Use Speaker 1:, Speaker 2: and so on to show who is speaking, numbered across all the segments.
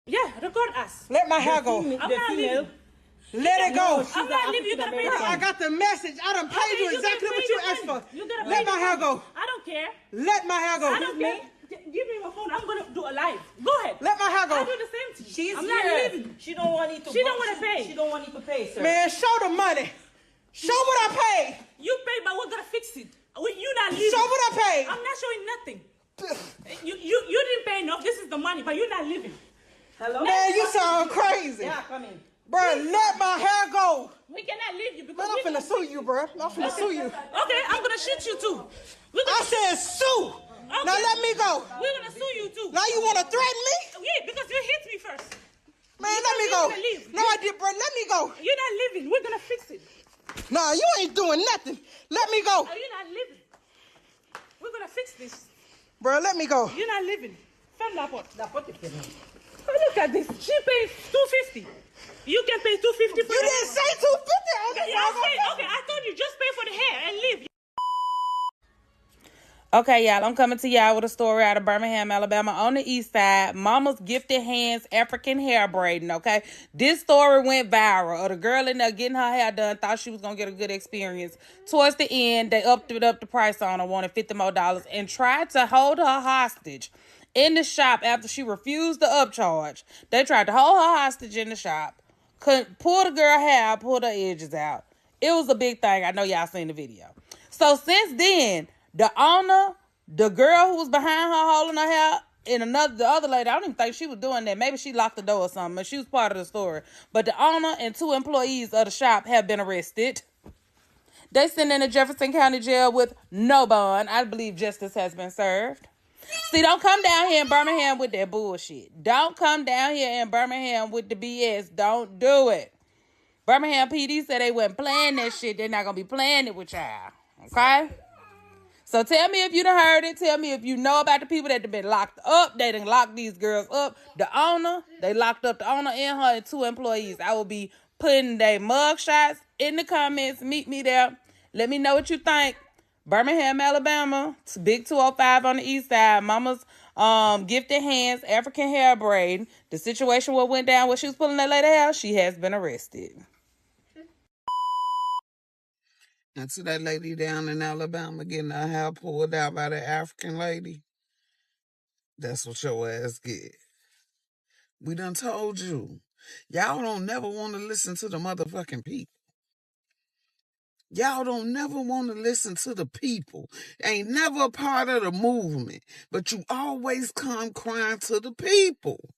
Speaker 1: Yeah, record us.
Speaker 2: Let my hair go.
Speaker 1: I'm not leaving.
Speaker 2: Let it go.
Speaker 1: I'm not leaving. You gotta pay the
Speaker 2: I got the message. I done paid you exactly what you asked for. Let my hair go.
Speaker 1: I don't care.
Speaker 2: Let my hair go.
Speaker 1: I don't care. Give me my phone. I'm gonna do a live. Go ahead.
Speaker 2: Let my hair go.
Speaker 1: I do the same thing.
Speaker 3: She's
Speaker 1: I'm
Speaker 3: here.
Speaker 1: not leaving.
Speaker 3: She don't want to.
Speaker 1: She don't want to pay.
Speaker 3: She don't want to pay, sir.
Speaker 2: Man, show the money. Show what I paid.
Speaker 1: You pay, but we're gonna fix it. You not leaving.
Speaker 2: Show what I paid.
Speaker 1: I'm not showing nothing. You didn't pay enough. This is the money, but you're not leaving.
Speaker 3: Hello?
Speaker 2: Man, you sound crazy.
Speaker 3: Yeah, come in.
Speaker 2: Bro, let my hair go.
Speaker 1: We cannot leave you because
Speaker 2: Man, I'm finna sue you, bro. I'm finna sue you.
Speaker 1: Okay, I'm gonna shoot you too.
Speaker 2: I said sue.
Speaker 1: Okay.
Speaker 2: Now let me go.
Speaker 1: We're gonna sue you too.
Speaker 2: Now you wanna threaten me?
Speaker 1: Yeah, because you hit me first.
Speaker 2: Man, let me go.
Speaker 1: You're gonna leave.
Speaker 2: No, I did, bro. Let me go.
Speaker 1: You're not leaving. We're gonna fix it.
Speaker 2: Nah, you ain't doing nothing. Let me go.
Speaker 1: You're not leaving. We're gonna fix this.
Speaker 2: Bro, let me go.
Speaker 1: You're not leaving. Ferme la porte. Oh, look at this. She pays $250. You can pay $250 for
Speaker 2: You didn't say 250 on this.
Speaker 1: Okay, I told you just pay for the hair and leave.
Speaker 4: Okay, y'all, I'm coming to y'all with a story out of Birmingham, Alabama on the east side. Mama's Gifted Hands African Hair Braiding, okay? This story went viral. Of the girl in there getting her hair done, thought she was going to get a good experience. Towards the end, they upped the price on her, wanted $50 more, and tried to hold her hostage in the shop after she refused the upcharge. They tried to hold her hostage in the shop. Couldn't pull the girl hair out, pull her edges out. It was a big thing. I know y'all seen the video. So since then, the owner, the girl who was behind her holding her hair, and the other lady, I don't even think she was doing that. Maybe she locked the door or something, but she was part of the story. But the owner and 2 employees of the shop have been arrested. They sent in the Jefferson County Jail with no bond. I believe justice has been served. See, don't come down here in Birmingham with that bullshit. Don't come down here in Birmingham with the BS. Don't do it. Birmingham PD said they wasn't playing that shit. They're not going to be playing it with y'all. Okay? So tell me if you done heard it. Tell me if you know about the people that have been locked up. They done locked these girls up. The owner, they locked up the owner and her and 2 employees. I will be putting their mug shots in the comments. Meet me there. Let me know what you think. Birmingham, Alabama, Big 205 on the east side. Mama's Gifted Hands African Hair Braid. The situation what went down where she was pulling that lady hair, she has been arrested.
Speaker 5: And to that lady down in Alabama getting her hair pulled out by the African lady, that's what your ass get. We done told you. Y'all don't never want to listen to the motherfucking people. Y'all don't never want to listen to the people. Ain't never a part of the movement, but you always come crying to the people.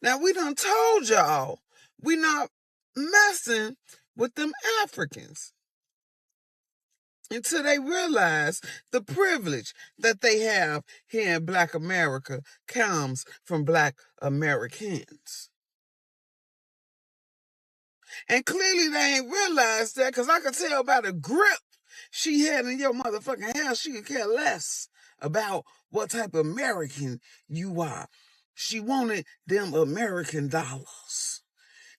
Speaker 5: Now, we done told y'all we not messing with them Africans until they realize the privilege that they have here in Black America comes from Black Americans. And clearly they ain't realized that, because I could tell by the grip she had in your motherfucking hair, she could care less about what type of American you are. She wanted them American dollars.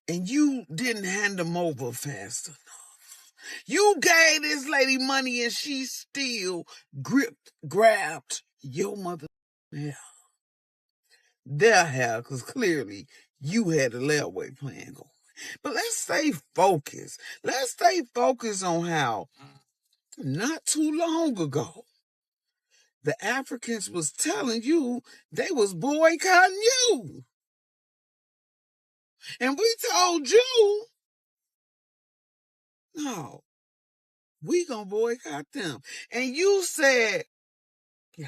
Speaker 5: And you didn't hand them over fast enough. You gave this lady money and she still grabbed your mother hair. Their hair, because clearly you had a layaway plan going. But let's stay focused. Let's stay focused on how not too long ago the Africans was telling you they was boycotting you. And we told you, no, we gonna boycott them. And you said, yeah,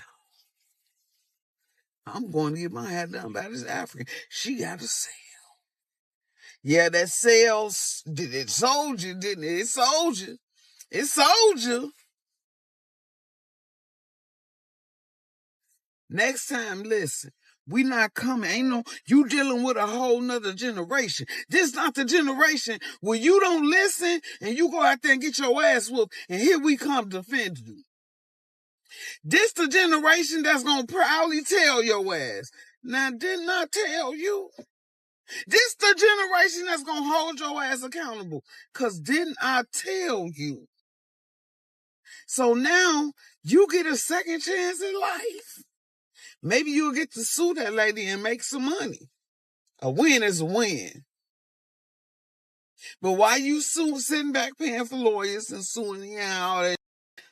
Speaker 5: I'm going to get my hair done by this African. She got a sale. Yeah, that sales, it sold you, didn't it? It sold you. It sold you. Next time, listen, we not coming. Ain't no, you dealing with a whole nother generation. This not the generation where you don't listen and you go out there and get your ass whooped and here we come to defend you. This the generation that's gonna proudly tell your ass. Now, didn't I tell you? This the generation that's gonna hold your ass accountable. Cause didn't I tell you? So now you get a second chance in life. Maybe you'll get to sue that lady and make some money. A win is a win. But while you sitting back paying for lawyers and suing and all that,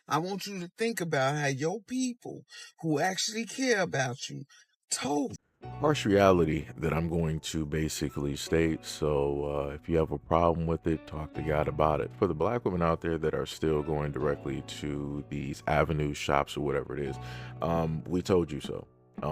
Speaker 5: I want you to think about how your people who actually care about you told you.
Speaker 6: Harsh reality that I'm going to basically state. So if you have a problem with it, talk to God about it. For the black women out there that are still going directly to these avenues, shops, or whatever it is, we told you so.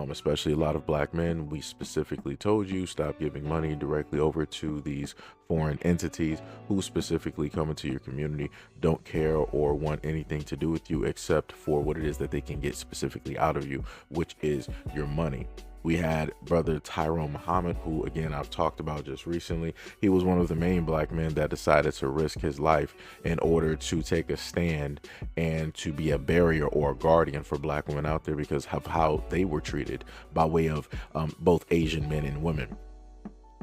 Speaker 6: Especially a lot of black men, we specifically told you stop giving money directly over to these foreign entities who specifically come into your community, don't care or want anything to do with you except for what it is that they can get specifically out of you, which is your money. We had brother Tyrone Muhammad, who again I've talked about just recently. He was one of the main black men that decided to risk his life in order to take a stand and to be a barrier or a guardian for black women out there because of how they were treated by way of both Asian men and women.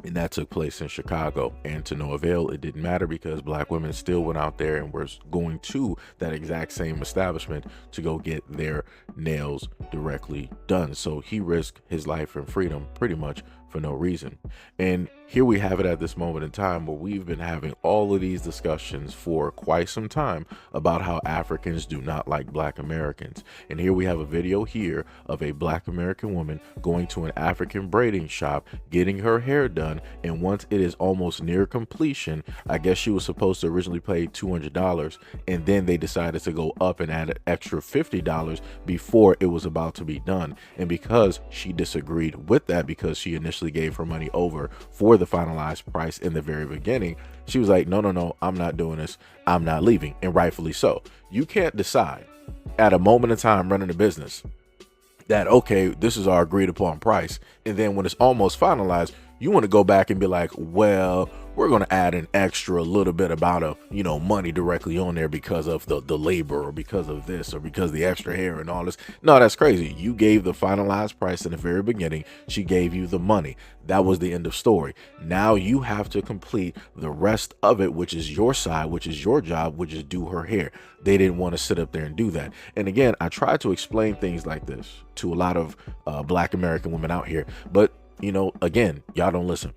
Speaker 6: And that took place in Chicago, and to no avail. It didn't matter because black women still went out there and were going to that exact same establishment to go get their nails directly done. So he risked his life and freedom pretty much for no reason. And here we have it at this moment in time where we've been having all of these discussions for quite some time about how Africans do not like black Americans. And here we have a video here of a black American woman going to an African braiding shop, getting her hair done. And once it is almost near completion, I guess she was supposed to originally pay $200. And then they decided to go up and add an extra $50 before it was about to be done. And because she disagreed with that, because she initially gave her money over for the finalized price in the very beginning, she was like, no, I'm not doing this. I'm not leaving. And rightfully so. You can't decide at a moment in time running a business that, okay, this is our agreed upon price. And then when it's almost finalized, you want to go back and be like, well, we're going to add an extra little bit about money directly on there because of the labor or because of this or because of the extra hair and all this. No, that's crazy. You gave the finalized price in the very beginning. She gave you the money. That was the end of story. Now you have to complete the rest of it, which is your side, which is your job, which is do her hair. They didn't want to sit up there and do that. And again, I try to explain things like this to a lot of black American women out here, but again, y'all don't listen.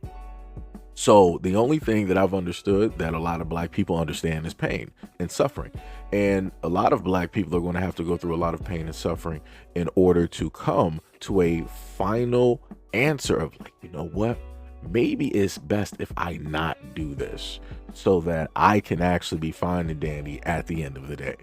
Speaker 6: So the only thing that I've understood that a lot of black people understand is pain and suffering. And a lot of black people are going to have to go through a lot of pain and suffering in order to come to a final answer of like, you know what? Maybe it's best if I not do this so that I can actually be fine and dandy at the end of the day.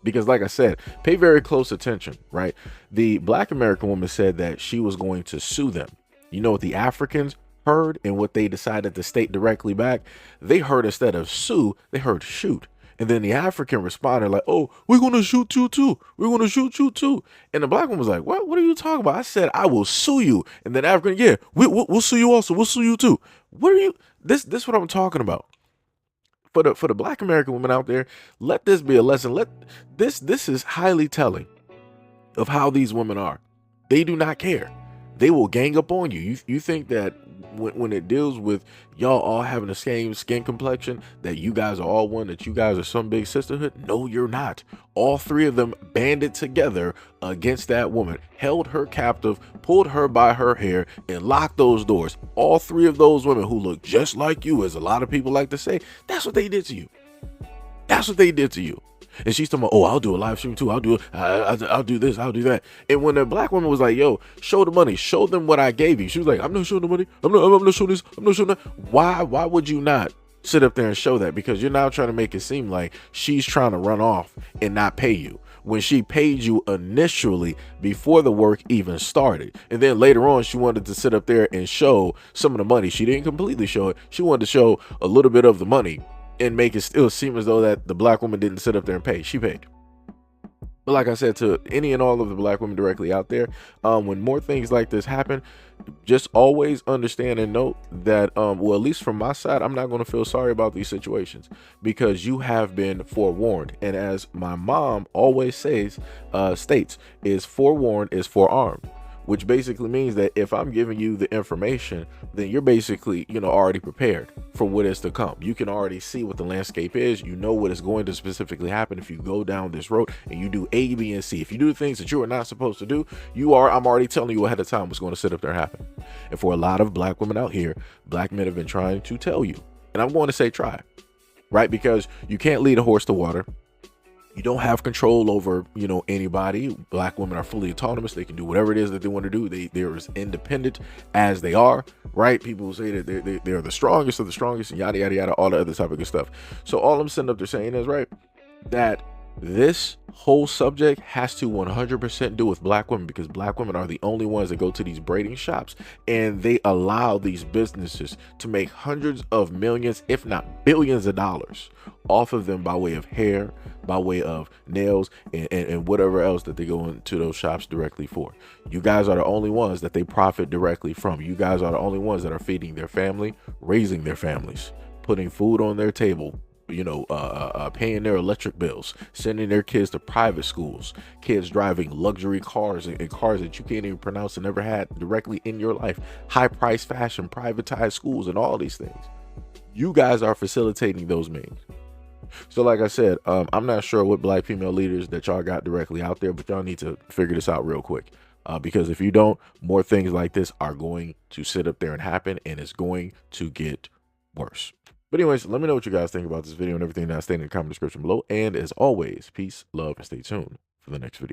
Speaker 6: Because like I said, pay very close attention, right? The black American woman said that she was going to sue them. You know what the Africans heard and what they decided to state directly back? They heard, instead of sue, they heard shoot. And then the African responded like, oh, we're going to shoot you too. We're going to shoot you too. And the black one was like, what are you talking about? I said, I will sue you. And then African, yeah, we'll sue you also. We'll sue you too. What are you? This what I'm talking about. For the black American women out there, let this be a lesson. This is highly telling of how these women are. They do not care. They will gang up on you. You think that when it deals with y'all all having the same skin complexion, that you guys are all one, that you guys are some big sisterhood? No, you're not. All three of them banded together against that woman, held her captive, pulled her by her hair, and locked those doors. All three of those women who look just like you, as a lot of people like to say, that's what they did to you. That's what they did to you. And she's talking about, oh, I'll do a live stream too. I'll do this. I'll do that. And when the black woman was like, yo, show the money. Show them what I gave you. She was like, I'm not showing the money. I'm not showing this. I'm not showing that. Why would you not sit up there and show that? Because you're now trying to make it seem like she's trying to run off and not pay you, when she paid you initially before the work even started. And then later on, she wanted to sit up there and show some of the money. She didn't completely show it. She wanted to show a little bit of the money and make it still seem as though that the black woman didn't sit up there and pay. She paid. But like I said, to any and all of the black women directly out there, when more things like this happen, just always understand and note that, well, at least from my side, I'm not going to feel sorry about these situations because you have been forewarned. And as my mom always says, states, is forewarned is forearmed, which basically means that if I'm giving you the information, then you're basically, already prepared for what is to come. You can already see what the landscape is. You know what is going to specifically happen if you go down this road and you do A, B, and C. If you do things that you are not supposed to do, I'm already telling you ahead of time what's going to sit up there and happen. And for a lot of black women out here, black men have been trying to tell you, and I'm going to say try, right? Because you can't lead a horse to water. You don't have control over, anybody. Black women are fully autonomous. They can do whatever it is that they want to do. They're as independent as they are, right? People say that they're the strongest of the strongest and yada, yada, yada, all the other type of good stuff. So all I'm sitting up there saying is, right, that this whole subject has to 100% do with black women, because black women are the only ones that go to these braiding shops and they allow these businesses to make hundreds of millions, if not billions of dollars off of them by way of hair, by way of nails, and whatever else that they go into those shops directly for. You guys are the only ones that they profit directly from. You guys are the only ones that are feeding their family, raising their families, putting food on their table, paying their electric bills, sending their kids to private schools, kids driving luxury cars and cars that you can't even pronounce and never had directly in your life, high price fashion, privatized schools, and all these things. You guys are facilitating those means. So like I said, I'm not sure what black female leaders that y'all got directly out there, but y'all need to figure this out real quick. Because if you don't, more things like this are going to sit up there and happen, and it's going to get worse. But anyways, let me know what you guys think about this video and everything that I stated in the comment description below. And as always, peace, love, and stay tuned for the next video.